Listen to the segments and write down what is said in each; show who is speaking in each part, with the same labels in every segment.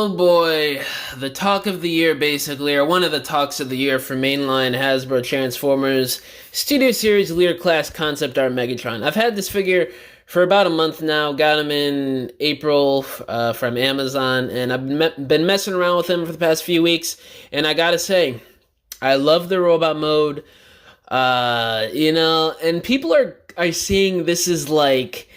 Speaker 1: Oh boy, the talk of the year basically, or one of the talks of the year for mainline Hasbro Transformers Studio Series Leader Class Concept Art Megatron. I've had this figure for about a month now, got him in April from Amazon, and I've been messing around with him for the past few weeks, and I gotta say, I love the robot mode, and people are seeing this is like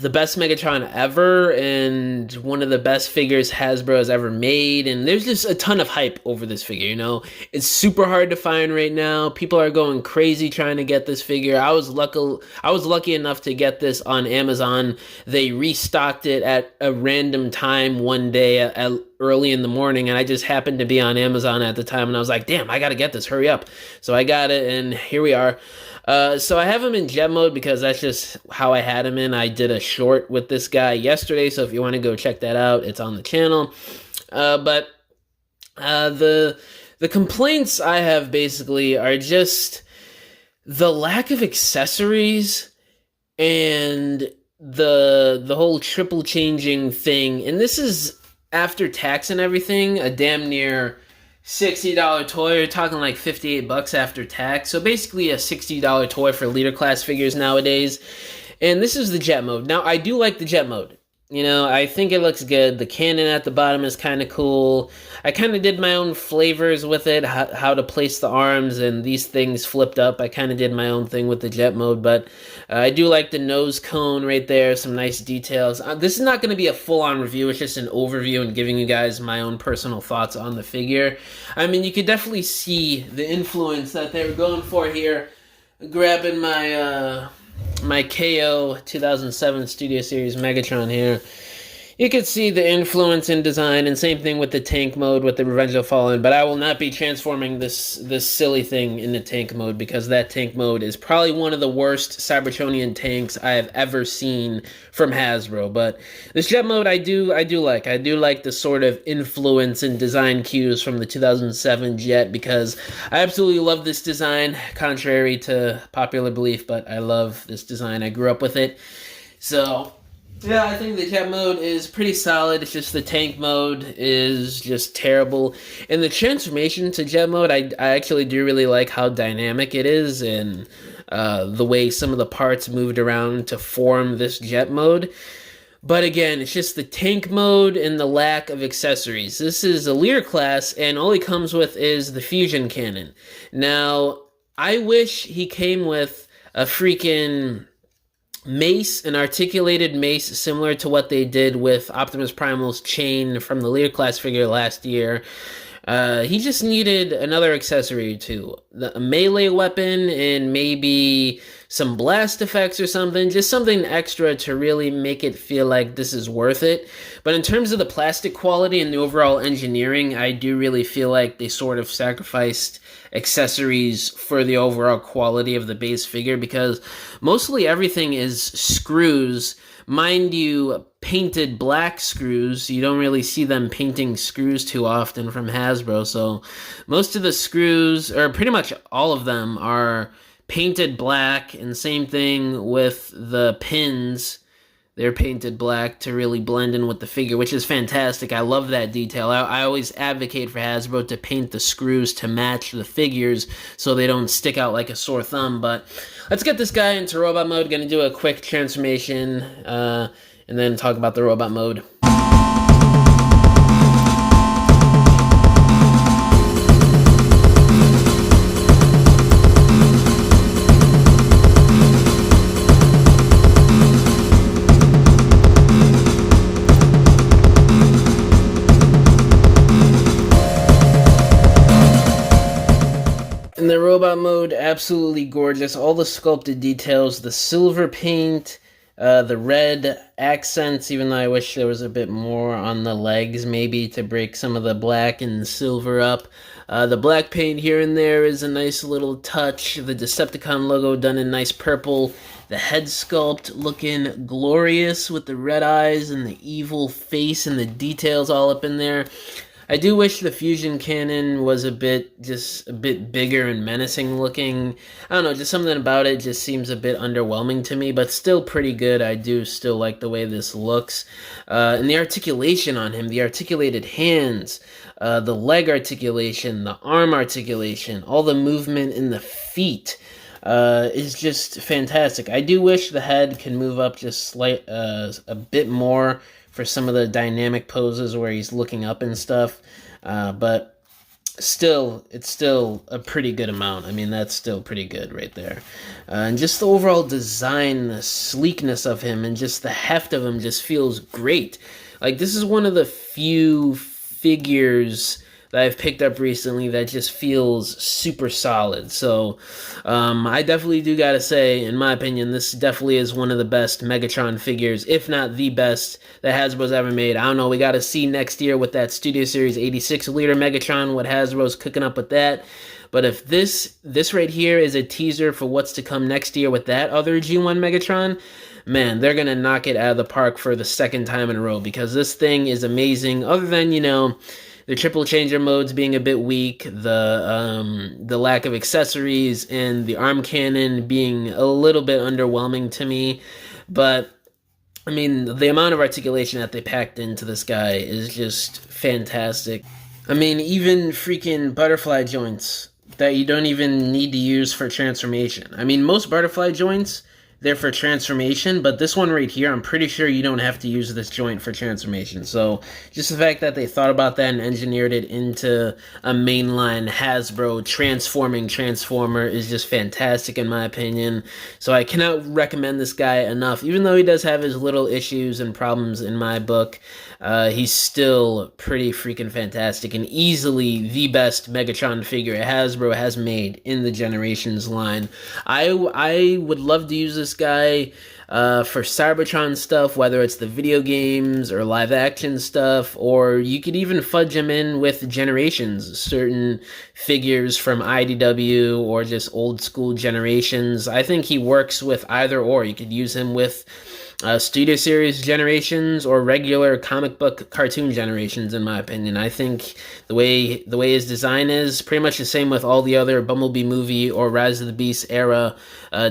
Speaker 1: the best Megatron ever and one of the best figures Hasbro has ever made, and there's just a ton of hype over this figure. It's super hard to find right now. People are going crazy trying to get this figure. I was lucky enough to get this on Amazon. They restocked it at a random time one day early in the morning, and I just happened to be on Amazon at the time, and I was like, damn, I gotta get this, hurry up. So I got it, and here we are. So I have him in jet mode because that's just how I had him in. I did a short with this guy yesterday, so if you want to go check that out, it's on the channel. But the complaints I have basically are just the lack of accessories and the whole triple changing thing. And this is after tax and everything, a damn near $60 toy. You're talking like $58 after tax. So basically a $60 toy for leader class figures nowadays. And this is the jet mode. Now, I do like the jet mode. I think it looks good. The cannon at the bottom is kind of cool. I kind of did my own flavors with it, how to place the arms and these things flipped up. I kind of did my own thing with the jet mode, but I do like the nose cone right there, some nice details. This is not going to be a full-on review. It's just an overview and giving you guys my own personal thoughts on the figure. I mean, you could definitely see the influence that they were going for here. Grabbing my KO 2007 Studio Series Megatron here. You could see the influence in design, and same thing with the tank mode with the Revenge of the Fallen, but I will not be transforming this silly thing into tank mode because that tank mode is probably one of the worst Cybertronian tanks I have ever seen from Hasbro. But this jet mode I do like. I do like the sort of influence and design cues from the 2007 jet because I absolutely love this design, contrary to popular belief, but I love this design. I grew up with it. So yeah, I think the jet mode is pretty solid. It's just the tank mode is just terrible. And the transformation to jet mode, I actually do really like how dynamic it is and the way some of the parts moved around to form this jet mode. But again, it's just the tank mode and the lack of accessories. This is a leader class, and all he comes with is the fusion cannon. Now, I wish he came with a freaking mace, an articulated mace similar to what they did with Optimus Primal's chain from the leader class figure last year. He just needed another accessory too. A melee weapon and maybe some blast effects or something. Just something extra to really make it feel like this is worth it. But in terms of the plastic quality and the overall engineering, I do really feel like they sort of sacrificed accessories for the overall quality of the base figure because mostly everything is screws. Mind you, painted black screws. You don't really see them painting screws too often from Hasbro, so most of the screws, or pretty much all of them, are painted black, and same thing with the pins. They're painted black to really blend in with the figure, which is fantastic. I love that detail. I always advocate for Hasbro to paint the screws to match the figures so they don't stick out like a sore thumb. But let's get this guy into robot mode. Going to do a quick transformation and then talk about the robot mode. In the robot mode, absolutely gorgeous. All the sculpted details, the silver paint, the red accents, even though I wish there was a bit more on the legs, maybe to break some of the black and silver up. The black paint here and there is a nice little touch. The Decepticon logo done in nice purple. The head sculpt looking glorious with the red eyes and the evil face and the details all up in there. I do wish the fusion cannon was just a bit bigger and menacing looking. I don't know, just something about it just seems a bit underwhelming to me, but still pretty good. I do still like the way this looks. And the articulation on him, the articulated hands, the leg articulation, the arm articulation, all the movement in the feet is just fantastic. I do wish the head can move up just a bit more for some of the dynamic poses where he's looking up and stuff, but still, it's still a pretty good amount. I mean, that's still pretty good right there. And just the overall design, the sleekness of him, and just the heft of him just feels great. Like, this is one of the few figures that I've picked up recently that just feels super solid. So I definitely do gotta say, in my opinion, this definitely is one of the best Megatron figures, if not the best, that Hasbro's ever made. I don't know, we gotta see next year with that Studio Series 86 liter Megatron, what Hasbro's cooking up with that. But if this right here is a teaser for what's to come next year with that other G1 Megatron, man, they're gonna knock it out of the park for the second time in a row, because this thing is amazing. Other than, you know, the triple changer modes being a bit weak, the lack of accessories, and the arm cannon being a little bit underwhelming to me. But I mean, the amount of articulation that they packed into this guy is just fantastic. I mean, even freaking butterfly joints that you don't even need to use for transformation. I mean, most butterfly joints, they're for transformation, but this one right here, I'm pretty sure you don't have to use this joint for transformation. So just the fact that they thought about that and engineered it into a mainline Hasbro transforming transformer is just fantastic in my opinion. So I cannot recommend this guy enough. Even though he does have his little issues and problems in my book, he's still pretty freaking fantastic and easily the best Megatron figure Hasbro has made in the Generations line. I would love to use this guy for Cybertron stuff, whether it's the video games or live action stuff, or you could even fudge him in with Generations, certain figures from IDW or just old school Generations. I think he works with either or. You could use him with Studio Series Generations or regular comic book cartoon Generations, in my opinion. I think the way his design is pretty much the same with all the other Bumblebee movie or Rise of the Beast era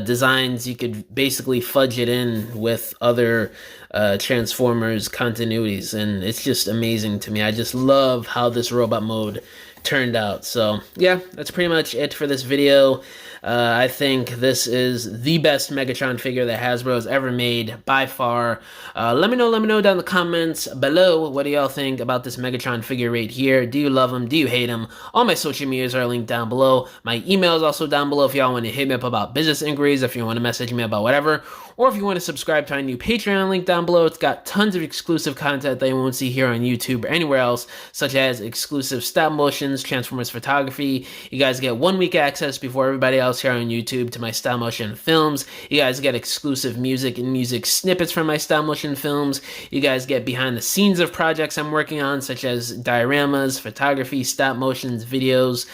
Speaker 1: designs. You could basically fudge it in with other Transformers continuities, and it's just amazing to me. I just love how this robot mode turned out. So yeah, that's pretty much it for this video. I think this is the best Megatron figure that Hasbro has ever made by far. Let me know down in the comments below, what do y'all think about this Megatron figure right here? Do you love him? Do you hate him? All my social medias are linked down below. My email is also down below if y'all want to hit me up about business inquiries, if you want to message me about whatever, or if you want to subscribe to our new Patreon link down below. It's got tons of exclusive content that you won't see here on YouTube or anywhere else, such as exclusive stop motions, Transformers photography. You guys get 1 week access before everybody else here on YouTube to my stop motion films. You guys get exclusive music and music snippets from my stop motion films. You guys get behind the scenes of projects I'm working on, such as dioramas, photography, stop motions, videos.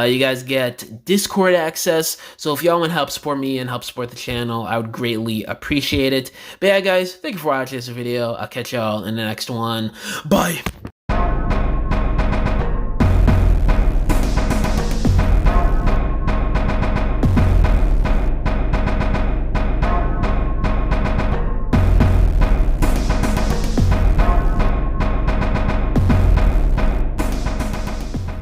Speaker 1: You guys get Discord access. So if y'all want to help support me and help support the channel, I would greatly appreciate it. But yeah, guys, thank you for watching this video. I'll catch y'all in the next one. Bye!